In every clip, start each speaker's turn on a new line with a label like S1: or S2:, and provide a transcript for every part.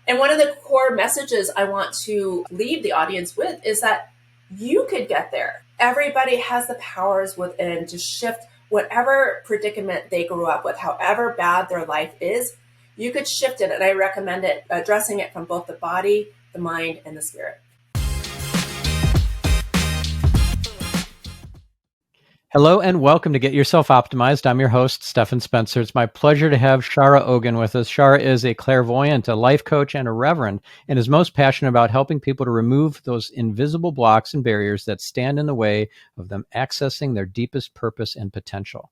S1: And one of the core messages I want to leave the audience with is that you could get there. Everybody has the powers within to shift whatever predicament they grew up with, however bad their life is. You could shift it, and I recommend it, addressing it from both the body, the mind, and the spirit.
S2: Hello and welcome to Get Yourself Optimized. I'm your host, Stefan Spencer. It's my pleasure to have Shara Ogin with us. Shara is a clairvoyant, a life coach, and a reverend, and is most passionate about helping people to remove those invisible blocks and barriers that stand in the way of them accessing their deepest purpose and potential.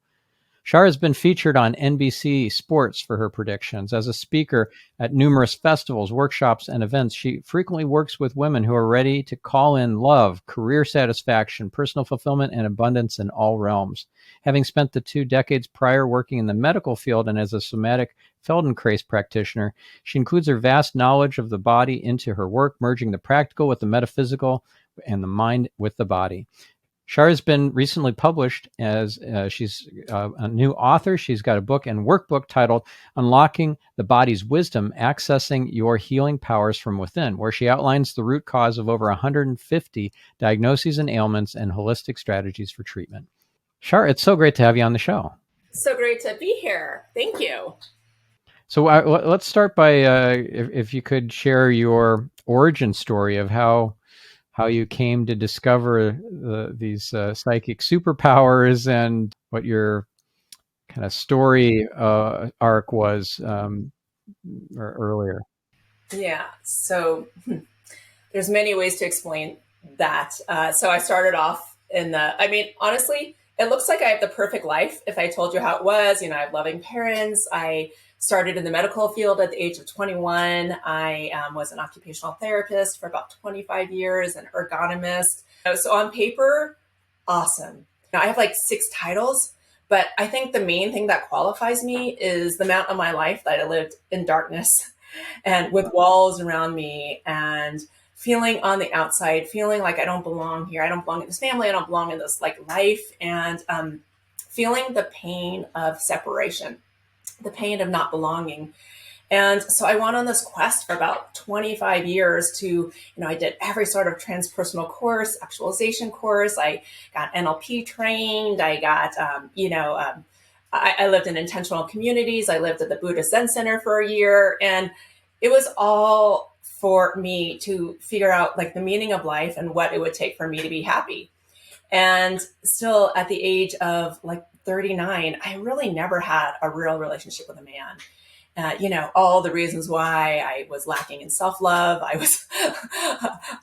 S2: Shara has been featured on NBC Sports for her predictions. As a speaker at numerous festivals, workshops, and events, she frequently works with women who are ready to call in love, career satisfaction, personal fulfillment, and abundance in all realms. Having spent the 2 decades prior working in the medical field and as a somatic Feldenkrais practitioner, she includes her vast knowledge of the body into her work, merging the practical with the metaphysical and the mind with the body. Shara has been recently published as she's a new author. She's got a book and workbook titled Unlocking the Body's Wisdom, Accessing Your Healing Powers from Within, where she outlines the root cause of over 150 diagnoses and ailments and holistic strategies for treatment. Shara, it's so great to have you on the show.
S1: So great to be here. Thank you.
S2: So let's start by, if you could share your origin story of how you came to discover these psychic superpowers and what your kind of story arc was earlier.
S1: Yeah. So there's many ways to explain that. So I started off honestly, it looks like I have the perfect life. If I told you how it was, I have loving parents. I started in the medical field at the age of 21. I was an occupational therapist for about 25 years, an ergonomist. So on paper, awesome. Now I have like 6 titles, but I think the main thing that qualifies me is the amount of my life that I lived in darkness and with walls around me and feeling on the outside, feeling like I don't belong here. I don't belong in this family. I don't belong in this like life, and feeling the pain of separation, the pain of not belonging. And so I went on this quest for about 25 years to, I did every sort of transpersonal course, actualization course. I got NLP trained. I got, I lived in intentional communities. I lived at the Buddhist Zen Center for a year. And it was all for me to figure out like the meaning of life and what it would take for me to be happy. And still at the age of like 39, I really never had a real relationship with a man. All the reasons why I was lacking in self-love. I was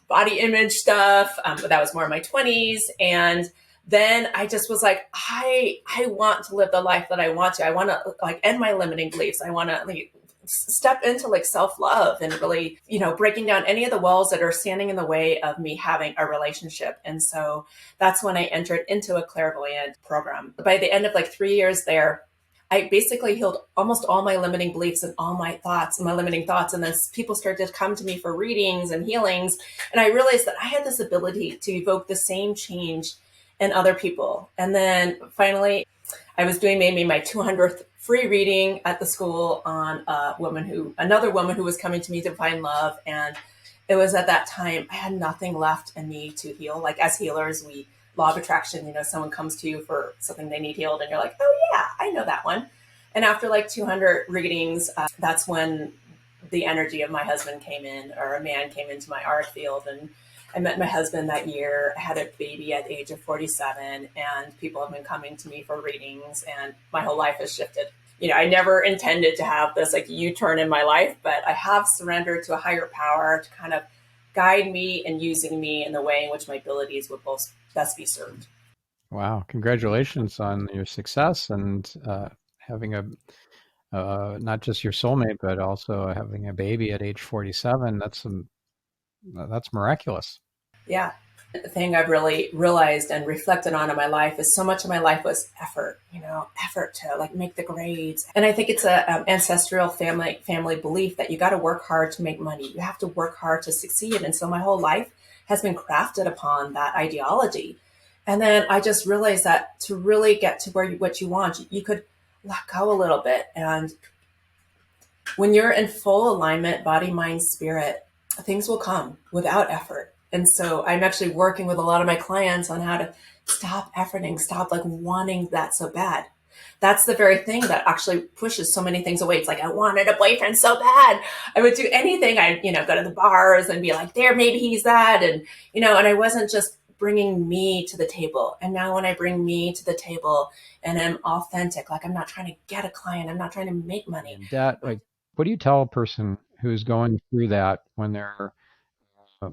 S1: body image stuff. But that was more in my 20s. And then I just was like, I want to live the life that I want to. I want to like end my limiting beliefs. I want to like step into like self-love and really, breaking down any of the walls that are standing in the way of me having a relationship. And so that's when I entered into a clairvoyant program. By the end of like 3 years there, I basically healed almost all my limiting beliefs and all my thoughts, my limiting thoughts. And then people started to come to me for readings and healings. And I realized that I had this ability to evoke the same change in other people. And then finally, I was doing maybe my 200th free reading at the school on another woman who was coming to me to find love. And it was at that time, I had nothing left in me to heal. Like as healers, law of attraction, someone comes to you for something they need healed and you're like, oh yeah, I know that one. And after like 200 readings, that's when the energy of my husband came in, or a man came into my art field. And I met my husband that year. I had a baby at the age of 47, and people have been coming to me for readings, and my whole life has shifted. I never intended to have this like U-turn in my life, but I have surrendered to a higher power to kind of guide me and using me in the way in which my abilities would both best be served.
S2: Wow. Congratulations on your success and having not just your soulmate, but also having a baby at age 47. That's miraculous.
S1: Yeah. The thing I've really realized and reflected on in my life is so much of my life was effort, effort to like make the grades. And I think it's a ancestral family belief that you got to work hard to make money. You have to work hard to succeed. And so my whole life has been crafted upon that ideology. And then I just realized that to really get to what you want, you could let go a little bit and When you're in full alignment, body, mind, spirit, things will come without effort. And so I'm actually working with a lot of my clients on how to stop efforting, stop like wanting that so bad. That's the very thing that actually pushes so many things away. It's like, I wanted a boyfriend so bad. I would do anything. I'd, go to the bars and be like, there, maybe he's that. And, and I wasn't just bringing me to the table. And now when I bring me to the table and I'm authentic, like I'm not trying to get a client, I'm not trying to make money.
S2: That, like, what do you tell a person who's going through that when they're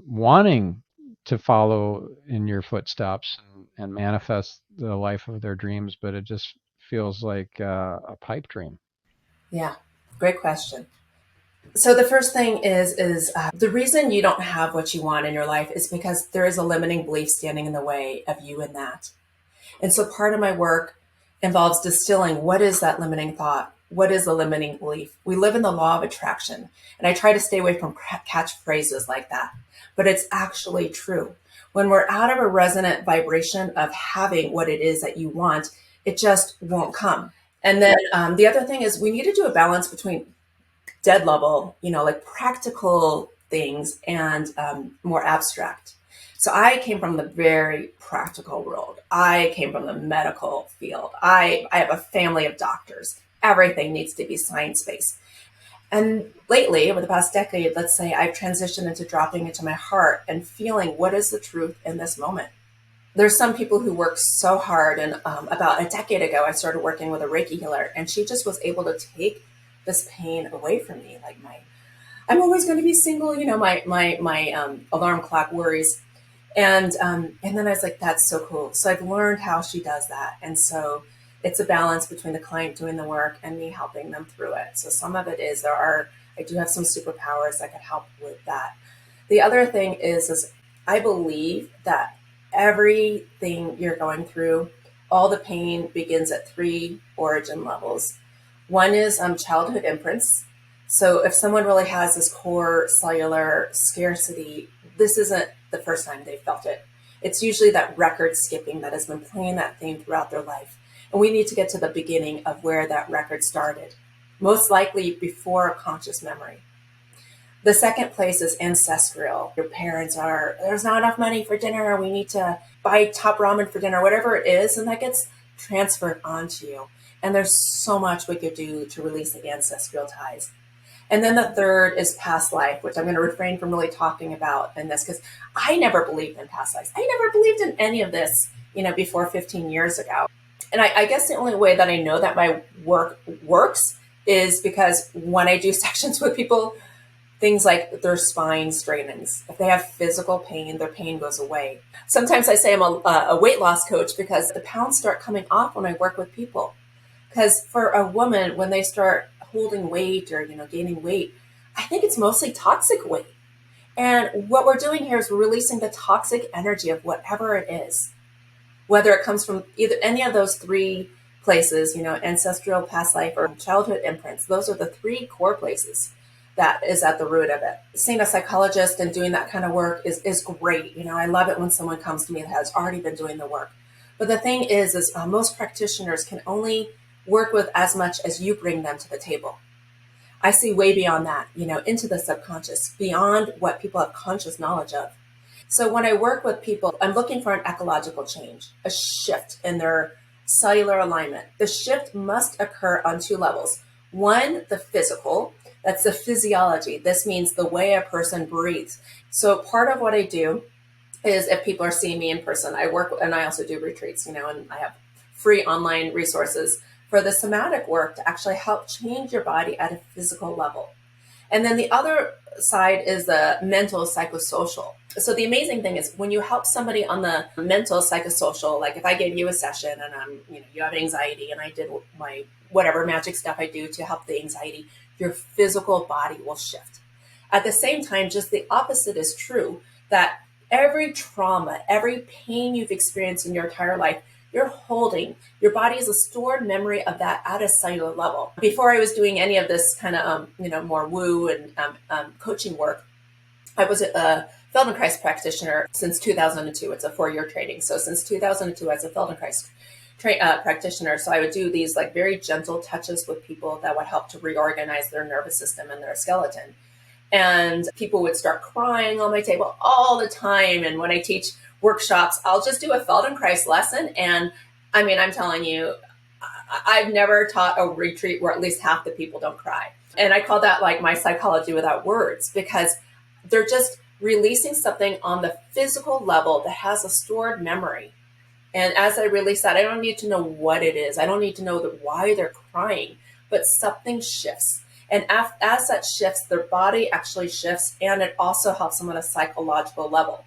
S2: wanting to follow in your footsteps and manifest the life of their dreams, but it just feels like a pipe dream?
S1: Yeah, great question. So the first thing is the reason you don't have what you want in your life is because there is a limiting belief standing in the way of you in that. And so part of my work involves distilling what is that limiting thought? What is the limiting belief? We live in the law of attraction, and I try to stay away from catchphrases like that, but it's actually true. When we're out of a resonant vibration of having what it is that you want, it just won't come. And then the other thing is we need to do a balance between dead level, like practical things and more abstract. So I came from the very practical world. I came from the medical field. I have a family of doctors. Everything needs to be science-based. And lately, over the past decade, let's say, I've transitioned into dropping into my heart and feeling what is the truth in this moment. There's some people who work so hard. And about a decade ago, I started working with a Reiki healer, and she just was able to take this pain away from me. Like I'm always going to be single, my alarm clock worries. And then I was like, that's so cool. So I've learned how she does that. And so it's a balance between the client doing the work and me helping them through it. So some of it is I do have some superpowers that can help with that. The other thing is I believe that everything you're going through, all the pain begins at 3 origin levels. One is childhood imprints. So if someone really has this core cellular scarcity, this isn't the first time they felt it. It's usually that record skipping that has been playing that theme throughout their life. And we need to get to the beginning of where that record started, most likely before conscious memory. The second place is ancestral. Your parents there's not enough money for dinner. We need to buy top ramen for dinner, whatever it is. And that gets transferred onto you. And there's so much we could do to release the ancestral ties. And then the third is past life, which I'm going to refrain from really talking about in this because I never believed in past lives. I never believed in any of this, before 15 years ago. And I guess the only way that I know that my work works is because when I do sessions with people, things like their spine straightens. If they have physical pain, their pain goes away. Sometimes I say I'm a weight loss coach because the pounds start coming off when I work with people. Because for a woman, when they start holding weight or, gaining weight, I think it's mostly toxic weight. And what we're doing here is we're releasing the toxic energy of whatever it is, whether it comes from either any of those 3 places, ancestral, past life, or childhood imprints. Those are the 3 core places that is at the root of it. Seeing a psychologist and doing that kind of work is great. I love it when someone comes to me that has already been doing the work. But the thing is most practitioners can only work with as much as you bring them to the table. I see way beyond that, into the subconscious, beyond what people have conscious knowledge of. So when I work with people, I'm looking for an ecological change, a shift in their cellular alignment. The shift must occur on 2 levels. One, the physical, that's the physiology. This means the way a person breathes. So part of what I do is if people are seeing me in person, I work and I also do retreats, and I have free online resources for the somatic work to actually help change your body at a physical level. And then the other side is the mental psychosocial. So the amazing thing is when you help somebody on the mental psychosocial, like if I gave you a session and you have anxiety and I did my whatever magic stuff I do to help the anxiety, your physical body will shift. At the same time, just the opposite is true, that every trauma, every pain you've experienced in your entire life, you're holding. Your body is a stored memory of that at a cellular level. Before I was doing any of this kind of, more woo and coaching work, I was a Feldenkrais practitioner since 2002. It's a 4-year training. So since 2002, as a Feldenkrais practitioner. So I would do these like very gentle touches with people that would help to reorganize their nervous system and their skeleton. And people would start crying on my table all the time. And when I teach workshops, I'll just do a Feldenkrais lesson. And I mean, I'm telling you, I've never taught a retreat where at least half the people don't cry. And I call that like my psychology without words, because they're just releasing something on the physical level that has a stored memory. And as I release that, I don't need to know what it is. I don't need to know why they're crying, but something shifts. And as that shifts, their body actually shifts, and it also helps them on a psychological level.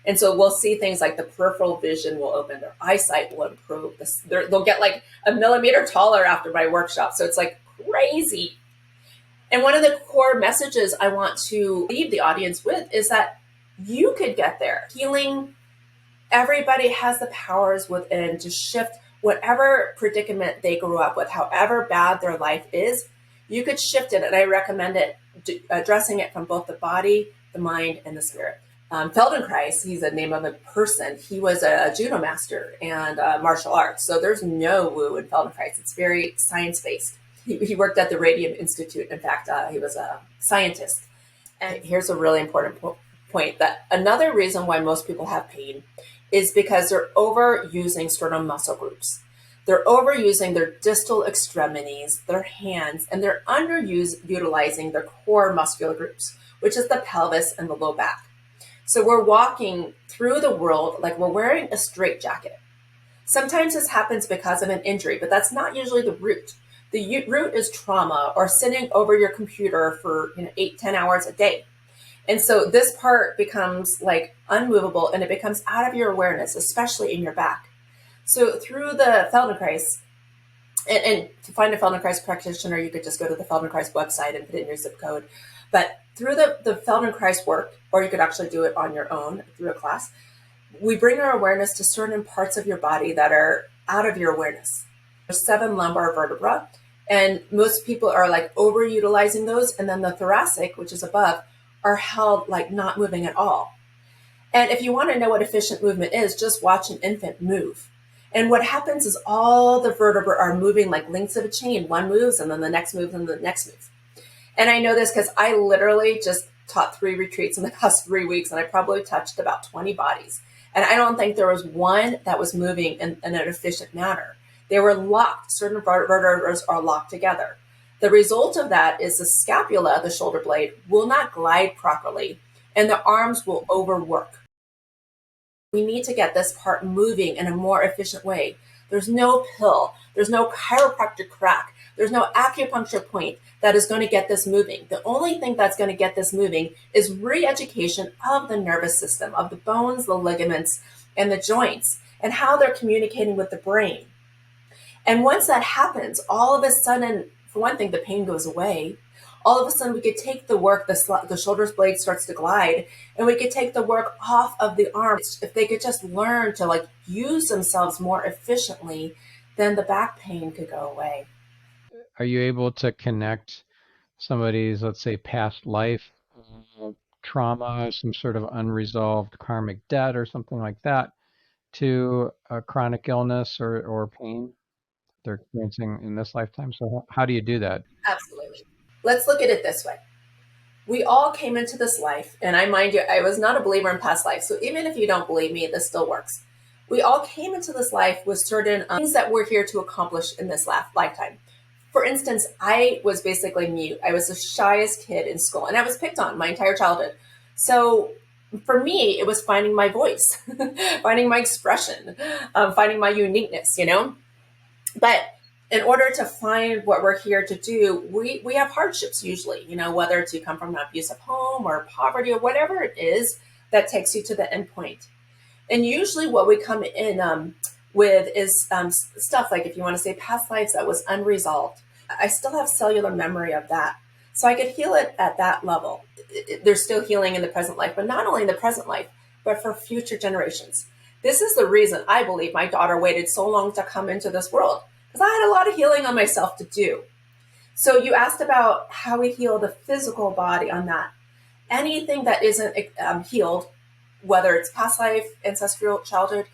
S1: And so we'll see things like the peripheral vision will open, their eyesight will improve. They'll get like a millimeter taller after my workshop. So it's like crazy. And one of the core messages I want to leave the audience with is that you could get there. Healing, everybody has the powers within to shift whatever predicament they grew up with, however bad their life is. You could shift it, and I recommend it, addressing it from both the body, the mind, and the spirit. Feldenkrais, he's the name of a person. He was a judo master and martial arts. So there's no woo in Feldenkrais. It's very science-based. He worked at the Radium Institute. In fact, he was a scientist. And here's a really important point, that another reason why most people have pain is because they're overusing certain muscle groups. They're overusing their distal extremities, their hands, and they're underutilizing their core muscular groups, which is the pelvis and the low back. So we're walking through the world like we're wearing a straitjacket. Sometimes this happens because of an injury, but that's not usually the root. The root is trauma or sitting over your computer for 8-10 hours a day. And so this part becomes like unmovable, and it becomes out of your awareness, especially in your back. So through the Feldenkrais, and to find a Feldenkrais practitioner, you could just go to the Feldenkrais website and put in your zip code. But through the Feldenkrais work, or you could actually do it on your own through a class, we bring our awareness to certain parts of your body that are out of your awareness. There's 7 lumbar vertebrae, and most people are like overutilizing those. And then the thoracic, which is above, are held like not moving at all. And if you want to know what efficient movement is, just watch an infant move. And what happens is all the vertebrae are moving like links of a chain. One moves, and then the next moves, and the next moves. And I know this because I literally just taught 3 retreats in the past 3 weeks, and I probably touched about 20 bodies. And I don't think there was one that was moving in an efficient manner. They were locked. Certain vertebrae are locked together. The result of that is the scapula, the shoulder blade, will not glide properly, and the arms will overwork. We need to get this part moving in a more efficient way. There's no pill. There's no chiropractic crack. There's no acupuncture point that is going to get this moving. The only thing that's going to get this moving is re-education of the nervous system, of the bones, the ligaments, and the joints, and how they're communicating with the brain. And once that happens, all of a sudden, for one thing, the pain goes away. All of a sudden, we could take the work, the shoulder's blade starts to glide, and we could take the work off of the arms. If they could just learn to like use themselves more efficiently, then the back pain could go away.
S2: Are you able to connect somebody's, let's say, past life trauma, some sort of unresolved karmic debt or something like that, to a chronic illness or pain they're experiencing in this lifetime? So how do you do that?
S1: Absolutely. Let's look at it this way. We all came into this life, and mind you, I was not a believer in past life. So even if you don't believe me, this still works. We all came into this life with certain things that we're here to accomplish in this lifetime. For instance, I was basically mute. I was the shyest kid in school, and I was picked on my entire childhood. So for me, it was finding my voice, finding my expression, finding my uniqueness, But in order to find what we're here to do, we have hardships usually, whether it's you come from an abusive home or poverty or whatever it is that takes you to the end point. And usually what we come in with is stuff like, if you want to say past lives that was unresolved, I still have cellular memory of that. So I could heal it at that level. There's still healing in the present life, but not only in the present life, but for future generations. This is the reason I believe my daughter waited so long to come into this world, because I had a lot of healing on myself to do. So you asked about how we heal the physical body on that. Anything that isn't it's healed, whether it's past life, ancestral, childhood,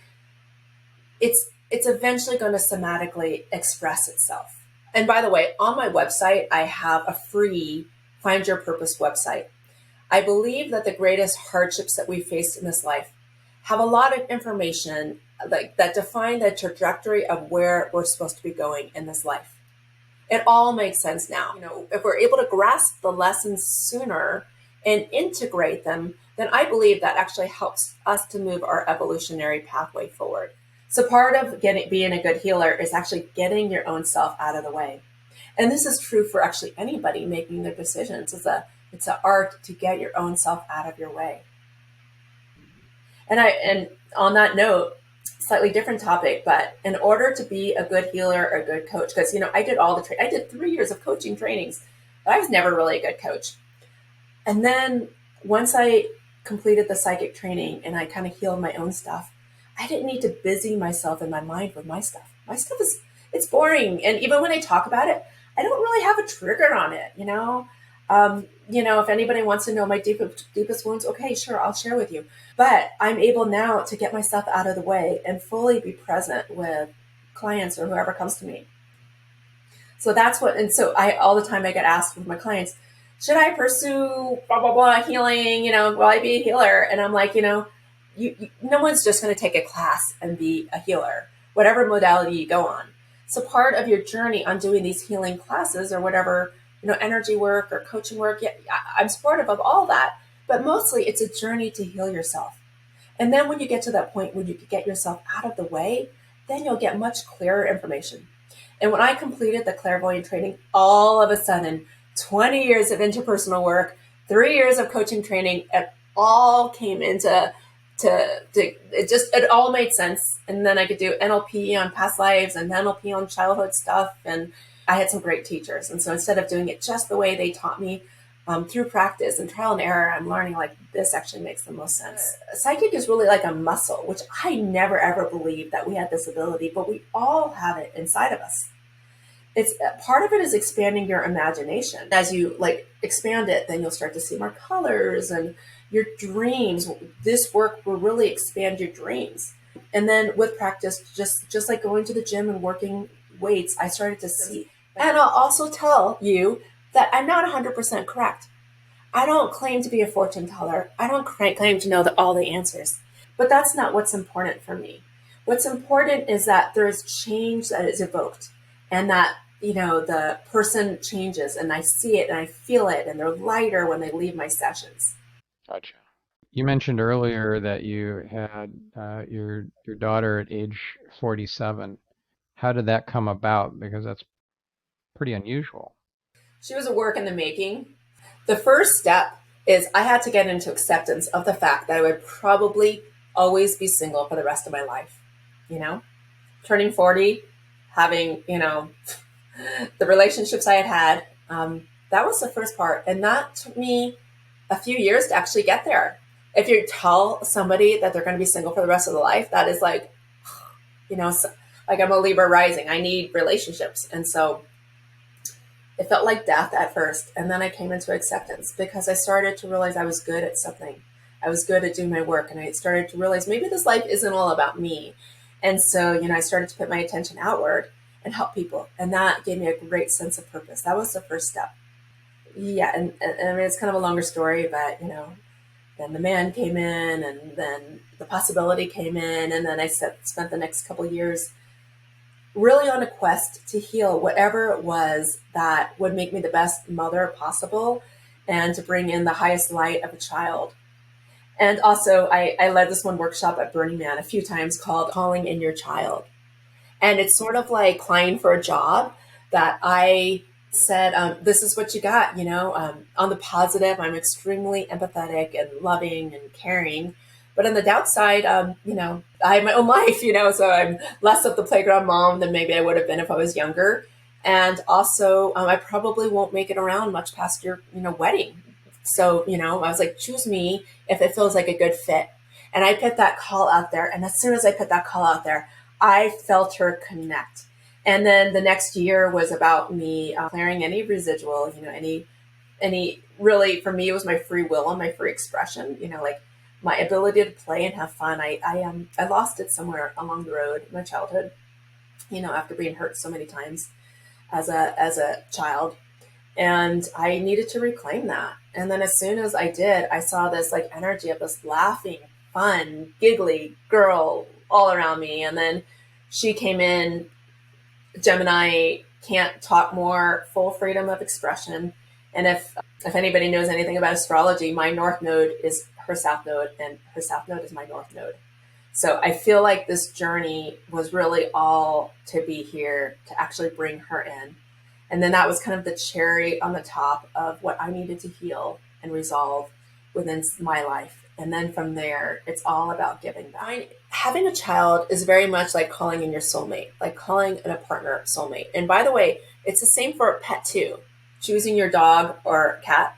S1: it's it's eventually going to somatically express itself. And by the way, on my website, I have a free Find Your Purpose website. I believe that the greatest hardships that we face in this life have a lot of information like that define the trajectory of where we're supposed to be going in this life. It all makes sense now. If we're able to grasp the lessons sooner and integrate them, then I believe that actually helps us to move our evolutionary pathway forward. So part of being a good healer is actually getting your own self out of the way. And this is true for actually anybody making their decisions. It's an art to get your own self out of your way. And on that note, slightly different topic, but in order to be a good healer or a good coach, because I did I did 3 years of coaching trainings, but I was never really a good coach. And then once I completed the psychic training and I kind of healed my own stuff, I didn't need to busy myself in my mind with my stuff. My stuff it's boring. And even when I talk about it, I don't really have a trigger on it, if anybody wants to know my deepest wounds, okay, sure, I'll share with you. But I'm able now to get myself out of the way and fully be present with clients or whoever comes to me. So all the time I get asked with my clients, should I pursue blah, blah, blah, healing, will I be a healer? And I'm like, no one's just going to take a class and be a healer, whatever modality you go on. So part of your journey on doing these healing classes or whatever, energy work or coaching work, yeah, I'm supportive of all that, but mostly it's a journey to heal yourself. And then when you get to that point when you can get yourself out of the way, then you'll get much clearer information. And when I completed the clairvoyant training, all of a sudden, 20 years of interpersonal work, 3 years of coaching training, it all came into it all made sense. And then I could do NLP on past lives and NLP on childhood stuff. And I had some great teachers. And so instead of doing it just the way they taught me through practice and trial and error, I'm learning like this actually makes the most sense. Psychic is really like a muscle, which I never ever believed that we had this ability, but we all have it inside of us. It's part of it is expanding your imagination. As you expand it, then you'll start to see more colors and your dreams. This work will really expand your dreams. And then with practice, just like going to the gym and working weights, I started to see. And I'll also tell you that I'm not 100% correct. I don't claim to be a fortune teller. I don't claim to know all the answers. But that's not what's important for me. What's important is that there is change that is evoked and that the person changes and I see it and I feel it and they're lighter when they leave my sessions.
S2: Gotcha. You mentioned earlier that you had your daughter at age 47. How did that come about? Because that's pretty unusual.
S1: She was a work in the making. The first step is I had to get into acceptance of the fact that I would probably always be single for the rest of my life. Turning 40, having, the relationships I had, that was the first part. And that took me a few years to actually get there. If you tell somebody that they're going to be single for the rest of their life, that is like I'm a Libra rising. I need relationships. And so it felt like death at first. And then I came into acceptance because I started to realize I was good at something. I was good at doing my work. And I started to realize maybe this life isn't all about me. And so, I started to put my attention outward and help people. And that gave me a great sense of purpose. That was the first step. Yeah. And I mean, it's kind of a longer story, but, then the man came in and then the possibility came in. And then I spent the next couple of years really on a quest to heal whatever it was that would make me the best mother possible and to bring in the highest light of a child. And also I led this one workshop at Burning Man a few times called Calling in Your Child. And it's sort of like applying for a job that I said, this is what you got, on the positive, I'm extremely empathetic and loving and caring. But on the downside, I have my own life, so I'm less of the playground mom than maybe I would have been if I was younger. And also, I probably won't make it around much past your, wedding. So, I was like, choose me if it feels like a good fit. And I put that call out there. And as soon as I put that call out there, I felt her connect. And then the next year was about me clearing any residual, any really, for me, it was my free will and my free expression, my ability to play and have fun. I lost it somewhere along the road in my childhood. after being hurt so many times as a child. And I needed to reclaim that. And then as soon as I did, I saw this like energy of this laughing, fun, giggly girl all around me. And then she came in, Gemini, can't talk more, full freedom of expression. And if anybody knows anything about astrology, my north node is her south node, and her south node is my north node. So I feel like this journey was really all to be here to actually bring her in. And then that was kind of the cherry on the top of what I needed to heal and resolve within my life. And then from there, it's all about giving back. Having a child is very much like calling in your soulmate, like calling in a partner soulmate. And by the way, it's the same for a pet too. Choosing your dog or cat,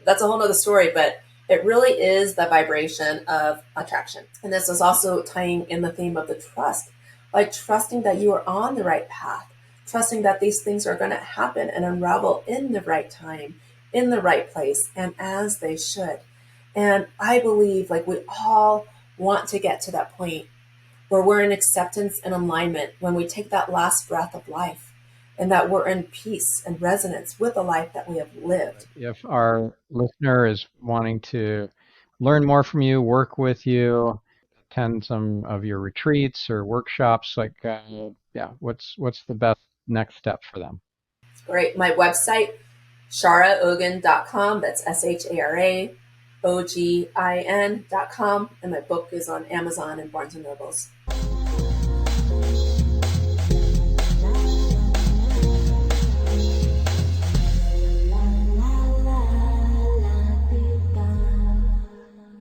S1: that's a whole nother story, but it really is the vibration of attraction. And this is also tying in the theme of the trust, like trusting that you are on the right path, trusting that these things are going to happen and unravel in the right time, in the right place, and as they should. And I believe like we all want to get to that point where we're in acceptance and alignment when we take that last breath of life, and that we're in peace and resonance with the life that we have lived.
S2: If our listener is wanting to learn more from you, work with you, attend some of your retreats or workshops, like, what's the best next step for them?
S1: Great. My website, sharaogin.com. That's SHARAOGIN.com. And my book is on Amazon and Barnes and Nobles.